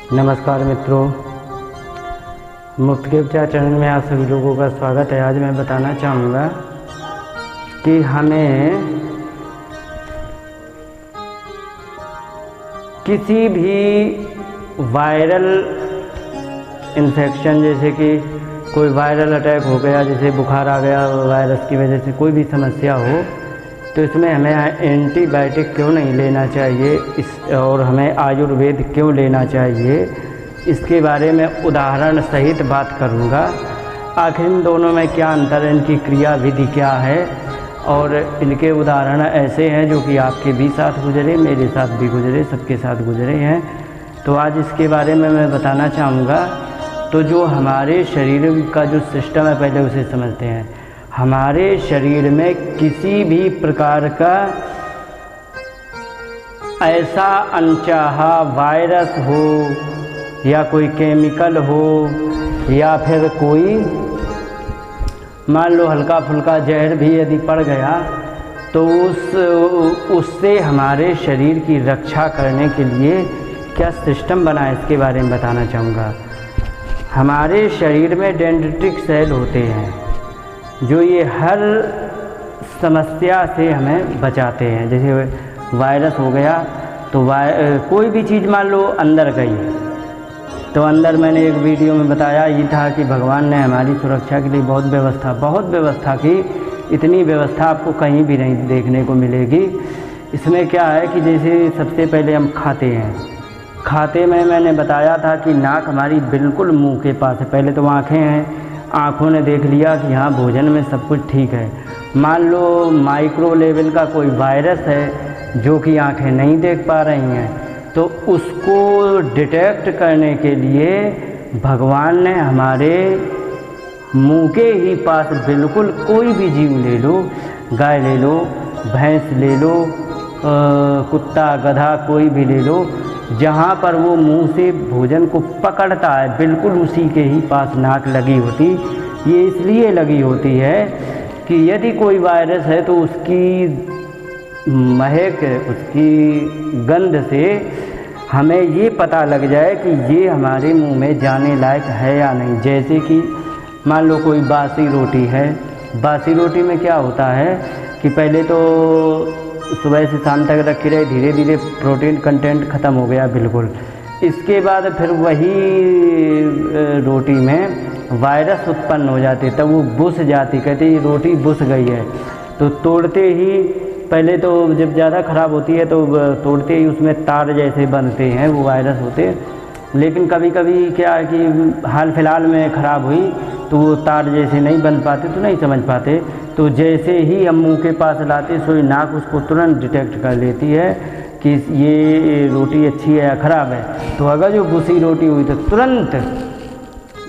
नमस्कार मित्रों, मुफ्त के उपचार चैनल में आप सभी लोगों का स्वागत है। आज मैं बताना चाहूँगा कि हमें किसी भी वायरल इन्फेक्शन, जैसे कि कोई वायरल अटैक हो गया, जैसे बुखार आ गया वायरस की वजह से, कोई भी समस्या हो, तो इसमें हमें एंटीबायोटिक क्यों नहीं लेना चाहिए और हमें आयुर्वेद क्यों लेना चाहिए, इसके बारे में उदाहरण सहित बात करूँगा। आखिर इन दोनों में क्या अंतर है, इनकी क्रिया विधि क्या है, और इनके उदाहरण ऐसे हैं जो कि आपके भी साथ गुजरे, मेरे साथ भी गुजरे, सबके साथ गुजरे हैं। तो आज इसके बारे में मैं बताना चाहूँगा। तो जो हमारे शरीर का जो सिस्टम है, पहले उसे समझते हैं। हमारे शरीर में किसी भी प्रकार का ऐसा अनचाहा वायरस हो या कोई केमिकल हो या फिर कोई मान लो हल्का फुल्का जहर भी यदि पड़ गया, तो उससे हमारे शरीर की रक्षा करने के लिए क्या सिस्टम बना है, इसके बारे में बताना चाहूँगा। हमारे शरीर में डेंड्रिटिक सेल होते हैं जो ये हर समस्या से हमें बचाते हैं। जैसे वायरस हो गया तो कोई भी चीज़ मान लो अंदर गई, तो अंदर मैंने एक वीडियो में बताया ये था कि भगवान ने हमारी सुरक्षा के लिए बहुत व्यवस्था की। इतनी व्यवस्था आपको कहीं भी नहीं देखने को मिलेगी। इसमें क्या है कि जैसे सबसे पहले हम खाते में मैंने बताया था कि नाक हमारी बिल्कुल मुंह के पास है। पहले तो आँखें हैं, आँखों ने देख लिया कि हाँ भोजन में सब कुछ ठीक है। मान लो माइक्रो लेवल का कोई वायरस है जो कि आँखें नहीं देख पा रही हैं, तो उसको डिटेक्ट करने के लिए भगवान ने हमारे मुंह के ही पास बिल्कुल कोई भी जीव ले लो, गाय ले लो, भैंस ले लो, कुत्ता गधा कोई भी ले लो, जहाँ पर वो मुंह से भोजन को पकड़ता है बिल्कुल उसी के ही पास नाक लगी होती। ये इसलिए लगी होती है कि यदि कोई वायरस है तो उसकी महक, उसकी गंध से हमें ये पता लग जाए कि ये हमारे मुंह में जाने लायक है या नहीं। जैसे कि मान लो कोई बासी रोटी है, बासी रोटी में क्या होता है कि पहले तो सुबह से शाम तक रखी रहे, धीरे धीरे प्रोटीन कंटेंट ख़त्म हो गया बिल्कुल। इसके बाद फिर वही रोटी में वायरस उत्पन्न हो जाते, तब वो बुस जाती, कहते ये रोटी बुस गई है। तो तोड़ते ही पहले तो जब ज़्यादा ख़राब होती है तो तोड़ते ही उसमें तार जैसे बनते हैं, वो वायरस होते। लेकिन कभी कभी क्या है कि हाल फिलहाल में ख़राब हुई तो वो तार जैसे नहीं बन पाते, तो नहीं समझ पाते। तो जैसे ही हम मुंह के पास लाते, सोई नाक उसको तुरंत डिटेक्ट कर लेती है कि ये रोटी अच्छी है या ख़राब है। तो अगर जो बुसी रोटी हुई तो तुरंत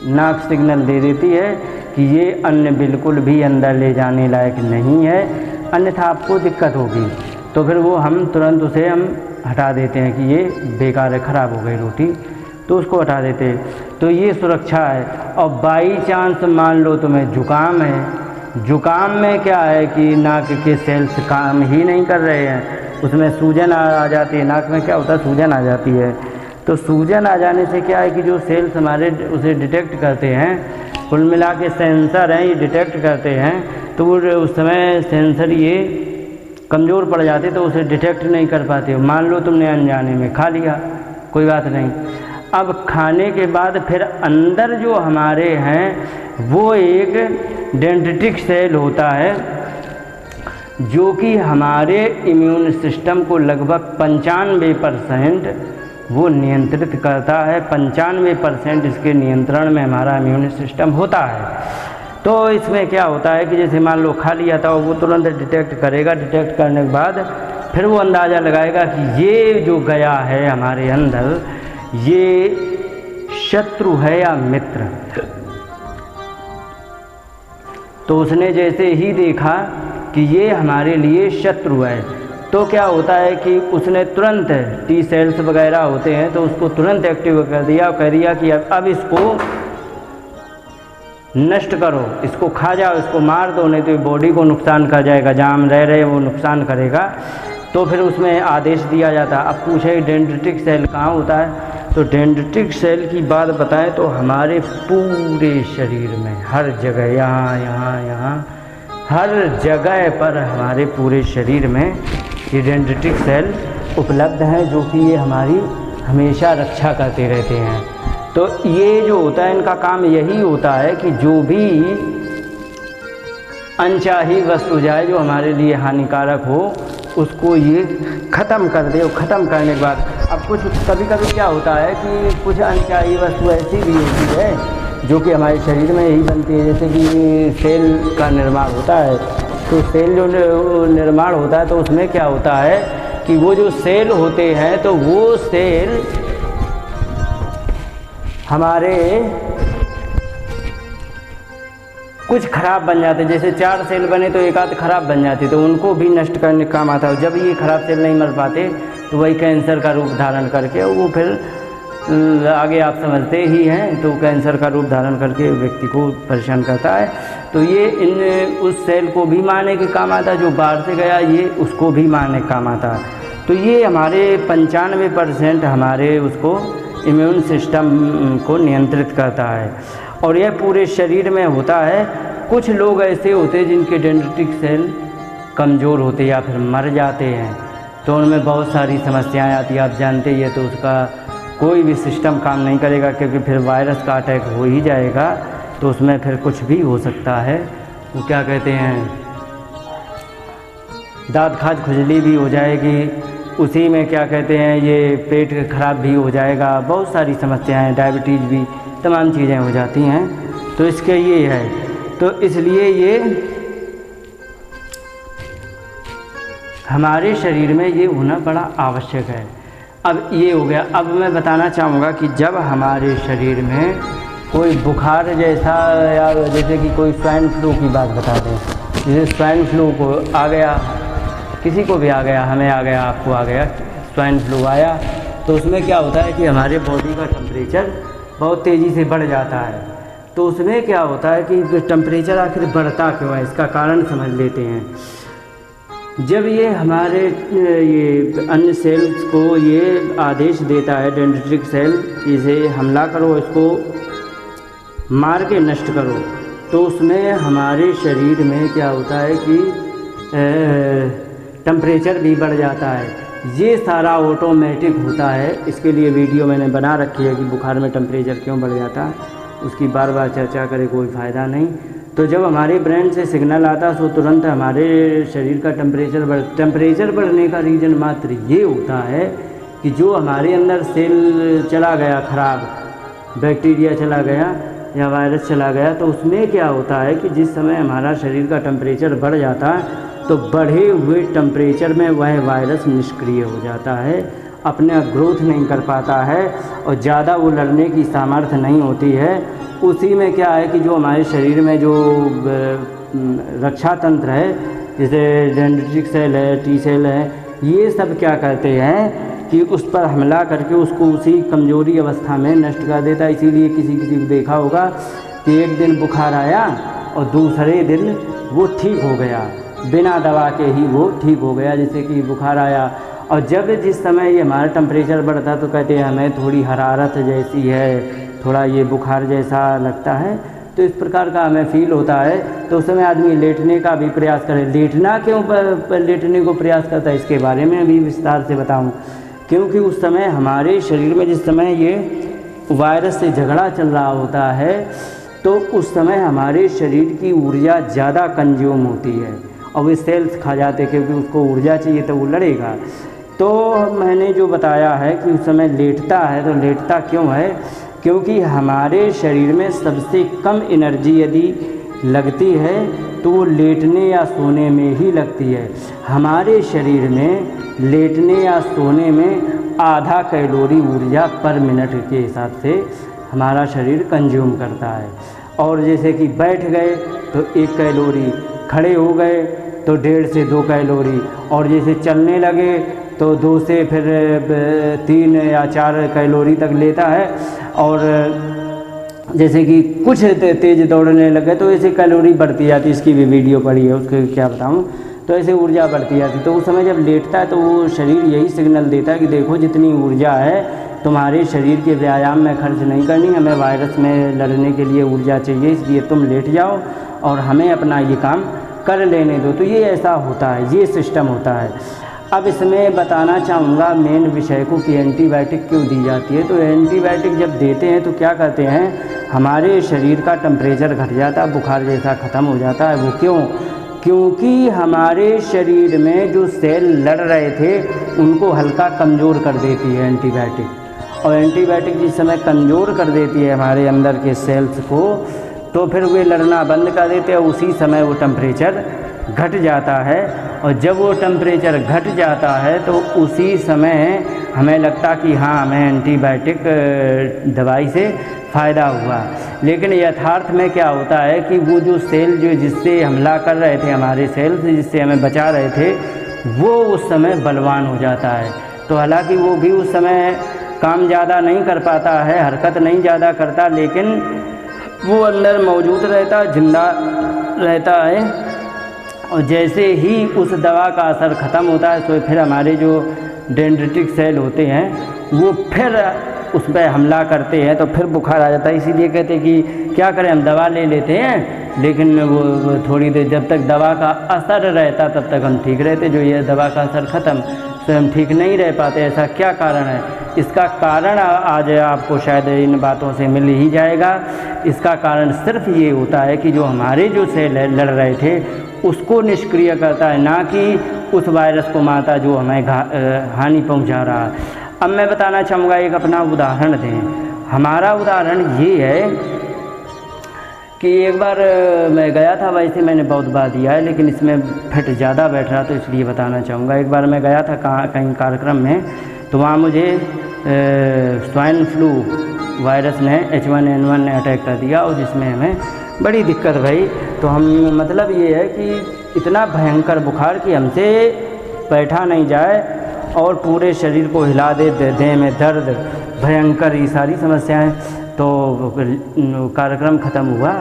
नाक सिग्नल दे देती है कि ये अन्न बिल्कुल भी अंदर ले जाने लायक नहीं है, अन्यथा आपको दिक्कत होगी। तो फिर वो हम तुरंत उसे हम हटा देते हैं कि ये बेकार है, ख़राब हो गई रोटी, तो उसको हटा देते हैं। तो ये सुरक्षा है। और बाई चांस मान लो तुम्हें जुकाम है, जुकाम में क्या है कि नाक के सेल्स काम ही नहीं कर रहे हैं, उसमें सूजन आ जाती है। नाक में क्या होता है, सूजन आ जाती है। तो सूजन आ जाने से क्या है कि जो सेल्स हमारे उसे डिटेक्ट करते हैं, कुल मिला के सेंसर हैं, ये डिटेक्ट करते हैं, तो वो उस समय सेंसर ये कमज़ोर पड़ जाते, तो उसे डिटेक्ट नहीं कर पाते। मान लो तुमने अनजाने में खा लिया, कोई बात नहीं। अब खाने के बाद फिर अंदर जो हमारे हैं वो एक डेंड्रिटिक सेल होता है जो कि हमारे इम्यून सिस्टम को लगभग 95% वो नियंत्रित करता है। 95% इसके नियंत्रण में हमारा इम्यून सिस्टम होता है। तो इसमें क्या होता है कि जैसे मान लो खा लिया था, वो तुरंत डिटेक्ट करेगा। डिटेक्ट करने के बाद फिर वो अंदाज़ा लगाएगा कि ये जो गया है हमारे अंदर, ये शत्रु है या मित्र। तो उसने जैसे ही देखा कि ये हमारे लिए शत्रु है, तो क्या होता है कि उसने तुरंत टी सेल्स वगैरह होते हैं, तो उसको तुरंत एक्टिव कर दिया, कह दिया कि अब इसको नष्ट करो, इसको खा जाओ, इसको मार दो, नहीं तो बॉडी को नुकसान कर जाएगा, जहाँ हम रह रहे वो नुकसान करेगा। तो फिर उसमें आदेश दिया जाता। अब पूछे डेंड्रिटिक सेल कहाँ होता है, तो डेंड्रिटिक सेल की बात बताएं तो हमारे पूरे शरीर में हर जगह, यहाँ हर जगह पर हमारे पूरे शरीर में ये डेंड्रिटिक सेल उपलब्ध हैं, जो कि ये हमारी हमेशा रक्षा करते रहते हैं। तो ये जो होता है इनका काम यही होता है कि जो भी अनचाही वस्तु जाए जो हमारे लिए हानिकारक हो उसको ये ख़त्म कर दे। और ख़त्म करने के बाद अब कुछ कभी कभी क्या होता है कि कुछ अनचाही वस्तु ऐसी भी होती है जो कि हमारे शरीर में यही बनती है, जैसे कि सेल का निर्माण होता है। तो सेल जो निर्माण होता है तो उसमें क्या होता है कि वो जो सेल होते हैं तो वो सेल हमारे कुछ खराब बन जाते हैं। जैसे 4 सेल बने तो एक आध खराब बन जाते, तो उनको भी नष्ट करने का काम आता है। जब ये खराब सेल नहीं मर पाते तो वही कैंसर का रूप धारण करके वो फिर आगे आप समझते ही हैं, तो कैंसर का रूप धारण करके व्यक्ति को परेशान करता है। तो ये उस सेल को भी मारने के काम आता है, जो बाहर से गया ये उसको भी मारने के काम आता है। तो ये हमारे 95% हमारे उसको इम्यून सिस्टम को नियंत्रित करता है और यह पूरे शरीर में होता है। कुछ लोग ऐसे होते हैं जिनके डेंड्रिटिक सेल कमज़ोर होते या फिर मर जाते हैं, तो उनमें बहुत सारी समस्याएं आती हैं। आप जानते ही है, तो उसका कोई भी सिस्टम काम नहीं करेगा, क्योंकि फिर वायरस का अटैक हो ही जाएगा, तो उसमें फिर कुछ भी हो सकता है। वो क्या कहते हैं, दाँत खाज खुजली भी हो जाएगी, उसी में क्या कहते हैं ये पेट खराब भी हो जाएगा, बहुत सारी समस्याएं, डायबिटीज़ भी, तमाम चीज़ें हो जाती हैं। तो इसके ये है, तो इसलिए ये हमारे शरीर में ये होना बड़ा आवश्यक है। अब ये हो गया। अब मैं बताना चाहूँगा कि जब हमारे शरीर में कोई बुखार जैसा, या जैसे कि कोई स्वाइन फ्लू की बात बता दें, जैसे स्वाइन फ्लू को आ गया, किसी को भी आ गया, हमें आ गया, आपको आ गया, स्वाइन फ्लू आया, तो उसमें क्या होता है कि हमारे बॉडी का टेम्परेचर बहुत तेज़ी से बढ़ जाता है। तो उसमें क्या होता है कि टेम्परेचर आखिर बढ़ता क्यों है, इसका कारण समझ लेते हैं। जब ये हमारे ये अन्य सेल्स को ये आदेश देता है डेंड्रिटिक सेल कि इसे हमला करो, इसको मार के नष्ट करो, तो उसमें हमारे शरीर में क्या होता है कि टेम्परेचर भी बढ़ जाता है। ये सारा ऑटोमेटिक होता है। इसके लिए वीडियो मैंने बना रखी है कि बुखार में टेम्परेचर क्यों बढ़ जाता है, उसकी बार बार चर्चा करे कोई फ़ायदा नहीं। तो जब हमारे ब्रेन से सिग्नल आता है तो तुरंत हमारे शरीर का टेम्परेचर बढ़ने का रीज़न मात्र ये होता है कि जो हमारे अंदर सेल चला गया खराब, बैक्टीरिया चला गया या वायरस चला गया, तो उसमें क्या होता है कि जिस समय हमारा शरीर का टेम्परेचर बढ़ जाता है तो बढ़े हुए टेम्परेचर में वह वायरस निष्क्रिय हो जाता है, अपने ग्रोथ नहीं कर पाता है और ज़्यादा वो लड़ने की सामर्थ्य नहीं होती है। उसी में क्या है कि जो हमारे शरीर में जो रक्षा तंत्र है, जैसे डेंड्रिटिक सेल है, टी सेल है, ये सब क्या करते हैं कि उस पर हमला करके उसको उसी कमज़ोरी अवस्था में नष्ट कर देता है। इसीलिए किसी को देखा होगा कि एक दिन बुखार आया और दूसरे दिन वो ठीक हो गया, बिना दवा के ही वो ठीक हो गया। जैसे कि बुखार आया और जब जिस समय ये हमारा टेम्परेचर बढ़ता तो कहते हैं हमें थोड़ी हरारत जैसी है, थोड़ा ये बुखार जैसा लगता है, तो इस प्रकार का हमें फील होता है। तो उस समय आदमी लेटने का भी प्रयास करे। लेटना क्यों लेटने को प्रयास करता है, इसके बारे में भी विस्तार से बताऊं। क्योंकि उस समय हमारे शरीर में जिस समय ये वायरस से झगड़ा चल रहा होता है तो उस समय हमारे शरीर की ऊर्जा ज़्यादा कंज्यूम होती है और वे सेल्स खा जाते हैं, क्योंकि उसको ऊर्जा चाहिए तो वो लड़ेगा। तो मैंने जो बताया है कि उस समय लेटता है, तो लेटता क्यों है, क्योंकि हमारे शरीर में सबसे कम एनर्जी यदि लगती है तो वो लेटने या सोने में ही लगती है। हमारे शरीर में लेटने या सोने में आधा कैलोरी ऊर्जा पर मिनट के हिसाब से हमारा शरीर कंज्यूम करता है। और जैसे कि बैठ गए तो 1 कैलोरी, खड़े हो गए तो 1.5 से 2 कैलोरी, और जैसे चलने लगे तो 2 से फिर 3 या 4 कैलोरी तक लेता है। और जैसे कि कुछ तेज़ दौड़ने लगे तो ऐसे कैलोरी बढ़ती जाती, इसकी भी वीडियो पड़ी है, उसके क्या बताऊं। तो ऐसे ऊर्जा बढ़ती जाती। तो उस समय जब लेटता है तो वो शरीर यही सिग्नल देता है कि देखो जितनी ऊर्जा है तुम्हारे शरीर के व्यायाम में खर्च नहीं करनी, हमें वायरस में लड़ने के लिए ऊर्जा चाहिए, इसलिए तुम लेट जाओ और हमें अपना ये काम कर लेने दो। तो ये ऐसा होता है, ये सिस्टम होता है। अब इसमें बताना चाहूँगा मेन विषय को कि एंटीबायोटिक क्यों दी जाती है। तो एंटीबायोटिक जब देते हैं तो क्या करते हैं, हमारे शरीर का टेम्परेचर घट जाता है, बुखार जैसा ख़त्म हो जाता है। वो क्यों? क्योंकि हमारे शरीर में जो सेल लड़ रहे थे उनको हल्का कमज़ोर कर देती है एंटीबायोटिक। और एंटीबायोटिक जिस समय कमज़ोर कर देती है हमारे अंदर के सेल्स को, तो फिर वे लड़ना बंद कर देते हैं, उसी समय वो टेम्परेचर घट जाता है। और जब वो टेम्परेचर घट जाता है तो उसी समय हमें लगता कि हाँ, हमें एंटीबायोटिक दवाई से फ़ायदा हुआ। लेकिन यथार्थ में क्या होता है कि वो जो सेल जो जिससे हमला कर रहे थे, हमारे सेल्स जिससे हमें बचा रहे थे, वो उस समय बलवान हो जाता है। तो हालांकि वो भी उस समय काम ज़्यादा नहीं कर पाता है, हरकत नहीं ज़्यादा करता, लेकिन वो अंदर मौजूद रहता, जिंदा रहता है। और जैसे ही उस दवा का असर ख़त्म होता है तो फिर हमारे जो डेंड्रिटिक सेल होते हैं वो फिर उस पर हमला करते हैं, तो फिर बुखार आ जाता है। इसीलिए कहते हैं कि क्या करें, हम दवा ले लेते हैं, लेकिन वो थोड़ी देर जब तक दवा का असर रहता तब तक हम ठीक रहते, जो ये दवा का असर ख़त्म तो हम ठीक नहीं रह पाते। ऐसा क्या कारण है? इसका कारण आज आपको शायद इन बातों से मिल ही जाएगा। इसका कारण सिर्फ ये होता है कि जो हमारे जो सेल लड़ रहे थे उसको निष्क्रिय करता है, ना कि उस वायरस को मारता जो हमें हानि पहुंचा रहा है। अब मैं बताना चाहूँगा, एक अपना उदाहरण दें। हमारा उदाहरण ये है कि एक बार मैं गया था, वैसे मैंने बहुत बार दिया है लेकिन इसमें फिट ज़्यादा बैठ रहा तो इसलिए बताना चाहूँगा। एक बार मैं गया था कहीं कार्यक्रम में, तो वहाँ मुझे स्वाइन फ्लू वायरस ने H1N1 ने अटैक कर दिया और जिसमें हमें बड़ी दिक्कत भई। तो हम मतलब ये है कि इतना भयंकर बुखार कि हमसे बैठा नहीं जाए और पूरे शरीर को हिला दे, देह में दर्द, भयंकर ये सारी समस्याएं। तो कार्यक्रम ख़त्म हुआ,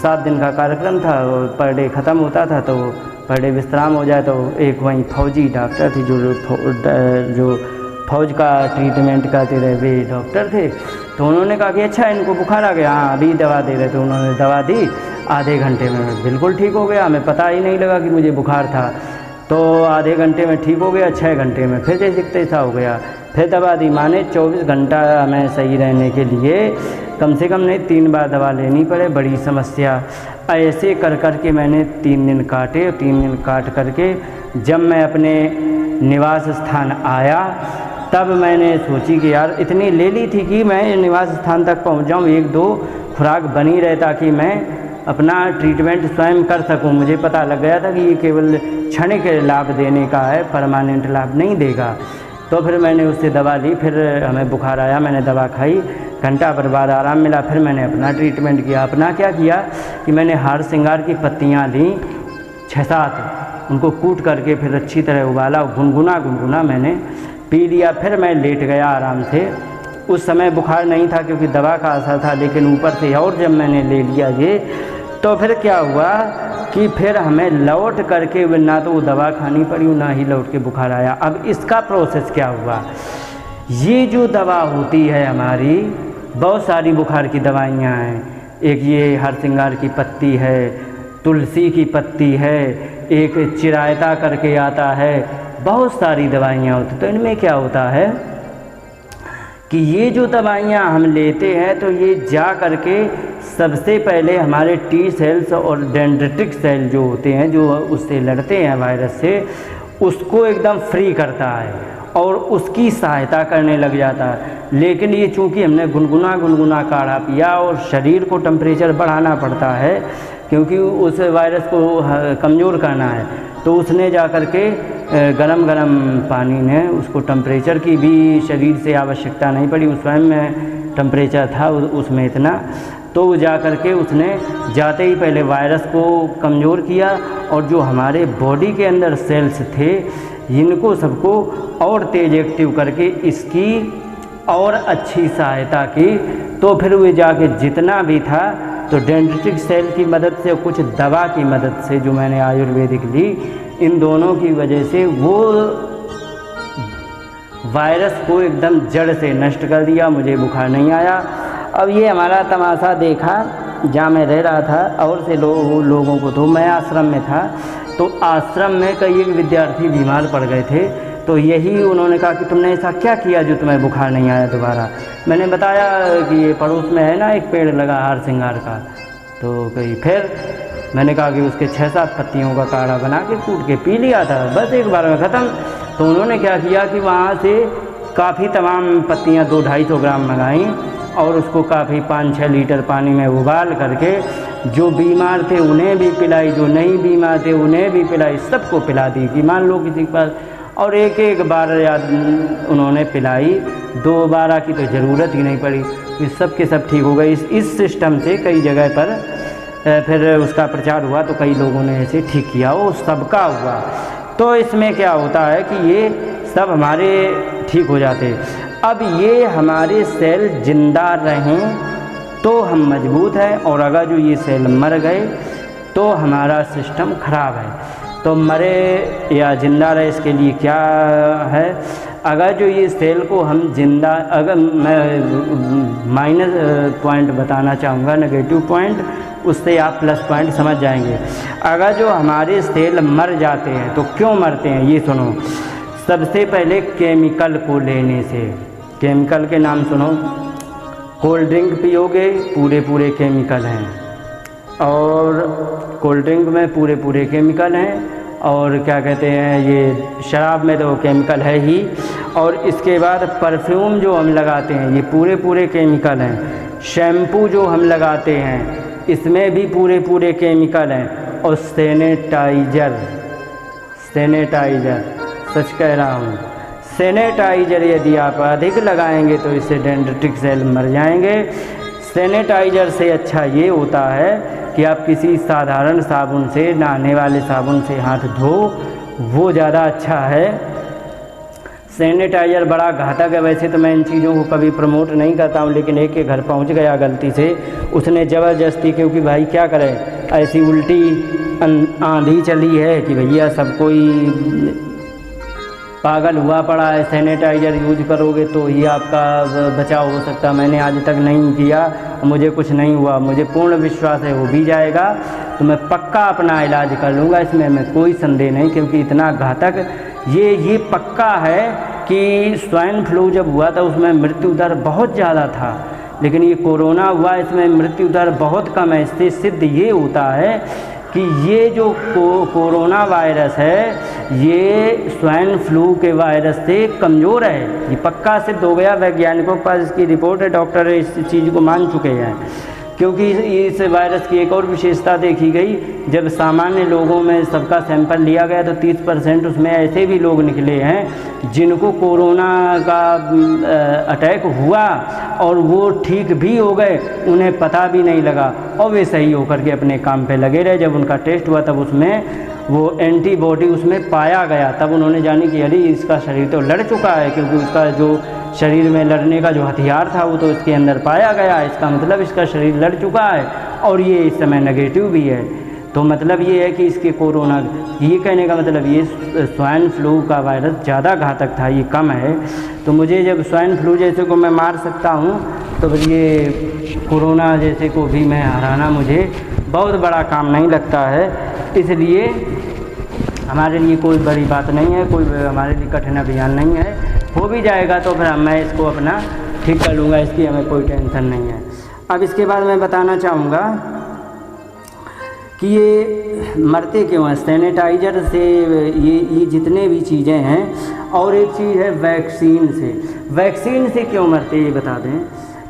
7 दिन का कार्यक्रम था, पर डे ख़त्म होता था तो पर डे विश्राम हो जाए। तो एक वहीं फौजी डॉक्टर थी जो फौज का ट्रीटमेंट करते रहे, वे डॉक्टर थे। तो उन्होंने कहा कि अच्छा इनको बुखार आ गया, हाँ अभी दवा दे रहे थे। उन्होंने दवा दी, आधे घंटे में बिल्कुल ठीक हो गया, हमें पता ही नहीं लगा कि मुझे बुखार था। तो आधे घंटे में ठीक हो गया, 6 घंटे में फिर जैसे तैसा हो गया। फिर दवा दी, माने 24 घंटा हमें सही रहने के लिए कम से कम नहीं 3 बार दवा लेनी पड़े, बड़ी समस्या। ऐसे कर कर के मैंने 3 दिन काटे। 3 दिन काट करके जब मैं अपने निवास स्थान आया तब मैंने सोची कि यार इतनी ले ली थी कि मैं निवास स्थान तक पहुंच जाऊं, 1-2 खुराक बनी रहे ताकि मैं अपना ट्रीटमेंट स्वयं कर सकूं। मुझे पता लग गया था कि ये केवल क्षणिक लाभ देने का है, परमानेंट लाभ नहीं देगा। तो फिर मैंने उससे दवा ली, फिर हमें बुखार आया, मैंने दवा खाई, घंटा भर बाद आराम मिला। फिर मैंने अपना ट्रीटमेंट किया। अपना क्या किया कि मैंने हार श्रृंगार की पत्तियाँ ली 6-7, उनको कूट करके फिर अच्छी तरह उबाला, गुनगुना मैंने पी लिया। फिर मैं लेट गया आराम से। उस समय बुखार नहीं था क्योंकि दवा का असर था, लेकिन ऊपर से और जब मैंने ले लिया ये, तो फिर क्या हुआ कि फिर हमें लौट करके ना तो वो दवा खानी पड़ी, ना ही लौट के बुखार आया। अब इसका प्रोसेस क्या हुआ, ये जो दवा होती है हमारी, बहुत सारी बुखार की दवाइयाँ हैं। एक ये हरसिंगार की पत्ती है, तुलसी की पत्ती है, एक चिरायता करके आता है, बहुत सारी दवाइयाँ होती। तो इनमें क्या होता है कि ये जो दवाइयाँ हम लेते हैं तो ये जा करके सबसे पहले हमारे टी सेल्स और डेंड्रिटिक सेल जो होते हैं, जो उससे लड़ते हैं वायरस से, उसको एकदम फ्री करता है और उसकी सहायता करने लग जाता है। लेकिन ये चूँकि हमने गुनगुना काढ़ा पिया और शरीर को टेम्परेचर बढ़ाना पड़ता है क्योंकि उस वायरस को कमज़ोर करना है, तो उसने जा कर के गरम पानी ने उसको टेम्परेचर की भी शरीर से आवश्यकता नहीं पड़ी, उस स्वयं में टेम्परेचर था उसमें इतना। तो जा कर के उसने जाते ही पहले वायरस को कमज़ोर किया और जो हमारे बॉडी के अंदर सेल्स थे इनको सबको और तेज एक्टिव करके इसकी और अच्छी सहायता की। तो फिर वे जाके जितना भी था तो डेंड्रिटिक सेल की मदद से, कुछ दवा की मदद से जो मैंने आयुर्वेदिक ली, इन दोनों की वजह से वो वायरस को एकदम जड़ से नष्ट कर दिया, मुझे बुखार नहीं आया। अब ये हमारा तमाशा देखा जहाँ मैं रह रहा था और से लोगों को, तो मैं आश्रम में था, तो आश्रम में कई एक विद्यार्थी बीमार पड़ गए थे, तो यही उन्होंने कहा कि तुमने ऐसा क्या किया जो तुम्हें बुखार नहीं आया दोबारा। मैंने बताया कि ये पड़ोस में है ना एक पेड़ लगा हार सिंगार का, तो कहीं फिर मैंने कहा कि उसके 6-7 पत्तियों का काढ़ा बना के कूट के पी लिया था, बस एक बार में ख़त्म। तो उन्होंने क्या किया कि वहाँ से काफ़ी तमाम पत्तियाँ 200-250 ग्राम मंगाई और उसको काफ़ी 5-6 लीटर पानी में उबाल करके जो बीमार थे उन्हें भी पिलाई, जो नहीं बीमार थे उन्हें भी पिलाई, सबको पिला दी कि मान लो किसी के पास, और एक बार याद उन्होंने पिलाई, 2 बार की तो ज़रूरत ही नहीं पड़ी, कि सब के सब ठीक हो गए। इस सिस्टम से कई जगह पर फिर उसका प्रचार हुआ, तो कई लोगों ने ऐसे ठीक किया, वो सबका हुआ। तो इसमें क्या होता है कि ये सब हमारे ठीक हो जाते। अब ये हमारे सेल जिंदा रहें तो हम मजबूत हैं, और अगर जो ये सेल मर गए तो हमारा सिस्टम ख़राब है। तो मरे या ज़िंदा रहे इसके लिए क्या है, अगर जो ये सेल को हम जिंदा, अगर मैं माइनस पॉइंट बताना चाहूँगा, नेगेटिव पॉइंट, उससे आप प्लस पॉइंट समझ जाएंगे। अगर जो हमारे सेल मर जाते हैं तो क्यों मरते हैं ये सुनो। सबसे पहले केमिकल को लेने से, केमिकल के नाम सुनो, कोल्ड ड्रिंक पियोगे पूरे केमिकल हैं, और कोल्ड ड्रिंक में पूरे केमिकल हैं, और क्या कहते हैं ये शराब में तो केमिकल है ही, और इसके बाद परफ्यूम जो हम लगाते हैं ये पूरे केमिकल हैं, शैम्पू जो हम लगाते हैं इसमें भी पूरे केमिकल हैं, और सैनिटाइज़र सच कह रहा हूँ, सैनिटाइज़र यदि आप अधिक लगाएंगे तो इससे डेंड्रिटिक सेल मर जाएंगे। सैनिटाइज़र से अच्छा ये होता है कि आप किसी साधारण साबुन से, नहाने वाले साबुन से हाथ धो, वो ज़्यादा अच्छा है। सैनिटाइज़र बड़ा घातक है। वैसे तो मैं इन चीज़ों को कभी प्रमोट नहीं करता हूँ, लेकिन एक के घर पहुँच गया गलती से, उसने ज़बरदस्ती, क्योंकि भाई क्या करें, ऐसी उल्टी आंधी चली है कि भैया सब कोई पागल हुआ पड़ा है, सैनिटाइज़र यूज करोगे तो ही आपका बचाव हो सकता। मैंने आज तक नहीं किया, मुझे कुछ नहीं हुआ, मुझे पूर्ण विश्वास है हो भी जाएगा, तो मैं पक्का अपना इलाज कर लूँगा, इसमें मैं कोई संदेह नहीं, क्योंकि इतना घातक ये पक्का है कि स्वाइन फ्लू जब हुआ था उसमें मृत्यु दर बहुत ज़्यादा था, लेकिन ये कोरोना हुआ इसमें मृत्यु दर बहुत कम है। इससे सिद्ध ये होता है कि ये जो कोरोना वायरस है ये स्वाइन फ्लू के वायरस से कमज़ोर है, ये पक्का सिद्ध हो गया। वैज्ञानिकों के पास इसकी रिपोर्ट है, डॉक्टर इस चीज़ को मान चुके हैं। क्योंकि इस वायरस की एक और विशेषता देखी गई, जब सामान्य लोगों में सबका सैंपल लिया गया तो 30% उसमें ऐसे भी लोग निकले हैं जिनको कोरोना का अटैक हुआ और वो ठीक भी हो गए, उन्हें पता भी नहीं लगा और वे सही होकर के अपने काम पे लगे रहे। जब उनका टेस्ट हुआ तब उसमें वो एंटीबॉडी उसमें पाया गया, तब उन्होंने जानी कि अरे इसका शरीर तो लड़ चुका है, क्योंकि उसका जो शरीर में लड़ने का जो हथियार था वो तो इसके अंदर पाया गया, इसका मतलब इसका शरीर लड़ चुका है और ये इस समय नेगेटिव भी है। तो मतलब ये है कि इसके कोरोना, ये कहने का मतलब ये स्वाइन फ्लू का वायरस ज़्यादा घातक था, ये कम है। तो मुझे जब स्वाइन फ्लू जैसे को मैं मार सकता हूँ तो फिर ये कोरोना जैसे को भी मैं हराना मुझे बहुत बड़ा काम नहीं लगता है। इसलिए हमारे लिए कोई बड़ी बात नहीं है, कोई हमारे लिए कठिन अभियान नहीं है, हो भी जाएगा तो फिर मैं इसको अपना ठीक कर लूँगा, इसकी हमें कोई टेंशन नहीं है। अब इसके बाद मैं बताना चाहूँगा कि ये मरते क्यों हैं सैनिटाइज़र से, ये जितने भी चीज़ें हैं। और एक चीज़ है वैक्सीन से क्यों मरते ये बता दें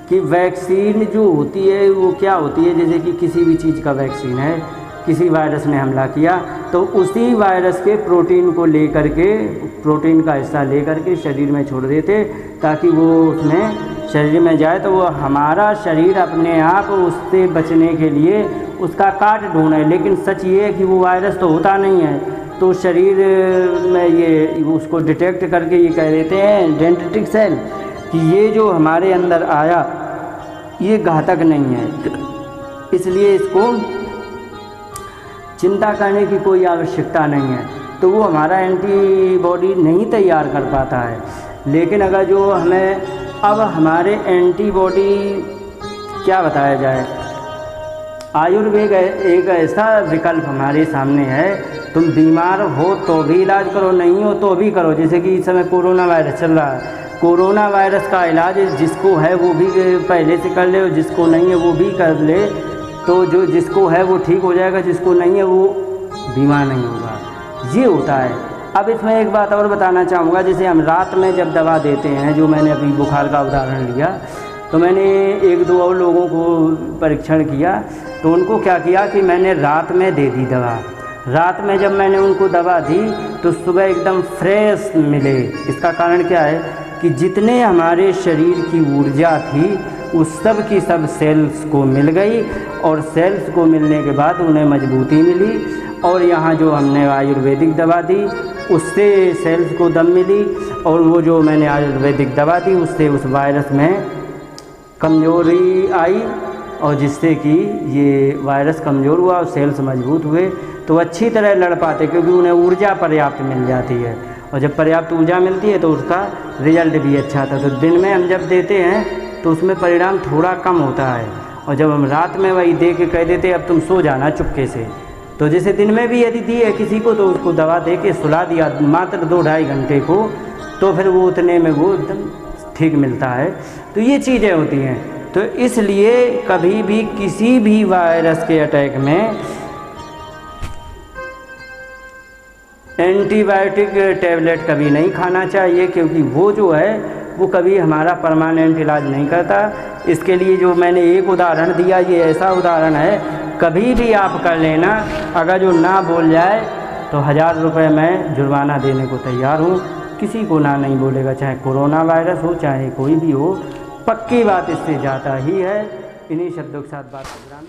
कि वैक्सीन जो होती है वो क्या होती है, जैसे कि किसी भी चीज़ का वैक्सीन है, किसी वायरस ने हमला किया तो उसी वायरस के प्रोटीन को लेकर के, प्रोटीन का हिस्सा लेकर के शरीर में छोड़ देते ताकि वो उसमें शरीर में जाए, तो वो हमारा शरीर अपने आप उससे बचने के लिए उसका काट ढूंढे। लेकिन सच ये है कि वो वायरस तो होता नहीं है, तो शरीर में ये उसको डिटेक्ट करके ये कह देते हैं डेंड्रिटिक सेल कि ये जो हमारे अंदर आया ये घातक नहीं है, इसलिए इसको चिंता करने की कोई आवश्यकता नहीं है। तो वो हमारा एंटीबॉडी नहीं तैयार कर पाता है, लेकिन अगर जो हमें अब हमारे एंटीबॉडी क्या बताया जाए, आयुर्वेद एक ऐसा विकल्प हमारे सामने है, तुम बीमार हो तो भी इलाज करो, नहीं हो तो भी करो। जैसे कि इस समय कोरोना वायरस चल रहा है, कोरोना वायरस का इलाज जिसको है वो भी पहले से कर ले, और जिसको नहीं है वो भी कर ले, तो जो जिसको है वो ठीक हो जाएगा, जिसको नहीं है वो बीमार नहीं होगा। ये होता है। अब इसमें एक बात और बताना चाहूँगा, जैसे हम रात में जब दवा देते हैं, जो मैंने अभी बुखार का उदाहरण लिया, तो मैंने एक दो और लोगों को परीक्षण किया, तो उनको क्या किया कि मैंने रात में दे दी दवा। रात में जब मैंने उनको दवा दी तो सुबह एकदम फ्रेश मिले। इसका कारण क्या है कि जितने हमारे शरीर की ऊर्जा थी उस सब की सब सेल्स को मिल गई, और सेल्स को मिलने के बाद उन्हें मजबूती मिली, और यहाँ जो हमने आयुर्वेदिक दवा दी उससे सेल्स को दम मिली, और वो जो मैंने आयुर्वेदिक दवा दी उससे उस वायरस में कमज़ोरी आई, और जिससे कि ये वायरस कमज़ोर हुआ और सेल्स मजबूत हुए, तो अच्छी तरह लड़ पाते, क्योंकि उन्हें ऊर्जा पर्याप्त मिल जाती है, और जब पर्याप्त ऊर्जा मिलती है तो उसका रिजल्ट भी अच्छा आता है। तो दिन में हम जब देते हैं तो उसमें परिणाम थोड़ा कम होता है, और जब हम रात में वही दे के कह देते अब तुम सो जाना चुपके से, तो जैसे दिन में भी यदि दी है किसी को तो उसको दवा दे के सुला दिया मात्र 2-2.5 घंटे को, तो फिर वो उतने में वो एकदम ठीक मिलता है। तो ये चीज़ें होती हैं। तो इसलिए कभी भी किसी भी वायरस के अटैक में एंटीबायोटिक टैबलेट कभी नहीं खाना चाहिए, क्योंकि वो जो है वो कभी हमारा परमानेंट इलाज नहीं करता। इसके लिए जो मैंने एक उदाहरण दिया, ये ऐसा उदाहरण है, कभी भी आप कर लेना। अगर जो ना बोल जाए तो 1000 रुपये मैं जुर्माना देने को तैयार हूँ। किसी को ना नहीं बोलेगा, चाहे कोरोना वायरस हो चाहे कोई भी हो, पक्की बात इससे जाता ही है। इन्हीं शब्दों के साथ बात कर रहा हूँ।